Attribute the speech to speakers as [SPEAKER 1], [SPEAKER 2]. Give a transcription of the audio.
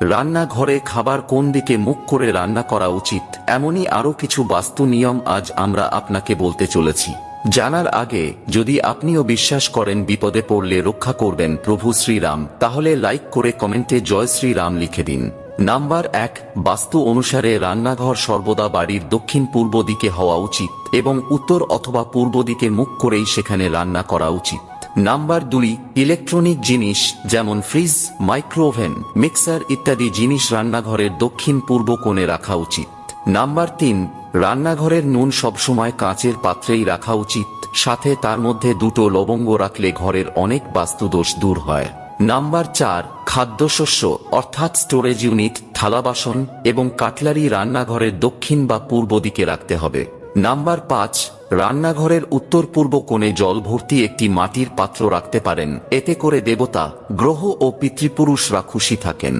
[SPEAKER 1] রান্নাঘরে খাবার কোন দিকে মুখ করে রান্না করা উচিত, এমনই আরো কিছু বাস্তু নিয়ম আজ আমরা আপনাকে বলতে চলেছি। জানার আগে যদি আপনিও বিশ্বাস করেন বিপদে পড়লে রক্ষা করবেন প্রভু শ্রীরাম, তাহলে লাইক করে কমেন্টে জয় শ্রীরাম লিখে দিন। নাম্বার 1, বাস্তু অনুসারে রান্নাঘর সর্বদা বাড়ির দক্ষিণ পূর্ব দিকে হওয়া উচিত এবং উত্তর অথবা পূর্ব দিকে মুখ করেই সেখানে রান্না করা উচিত। নাম্বার 2, ইলেকট্রনিক জিনিস যেমন ফ্রিজ, মাইক্রোওভেন, মিক্সার ইত্যাদি জিনিস রান্নাঘরের দক্ষিণ পূর্ব কোণে রাখা উচিত। নাম্বার 3, রান্নাঘরের নুন সবসময় কাঁচের পাত্রেই রাখা উচিত, সাথে তার মধ্যে 2টো লবঙ্গ রাখলে ঘরের অনেক বাস্তুদোষ দূর হয়। নাম্বার 4, খাদ্যশস্য অর্থাৎ স্টোরেজ ইউনিট, থালা বাসন এবং কাটলারি রান্নাঘরের দক্ষিণ বা পূর্ব দিকে রাখতে হবে। নাম্বার 5, রান্নাঘরের উত্তর পূর্ব কোণে জল ভর্তি একটি মাটির পাত্র রাখতে পারেন, এতে করে দেবতা, গ্রহ ও পিতৃপুরুষরা খুশি থাকেন।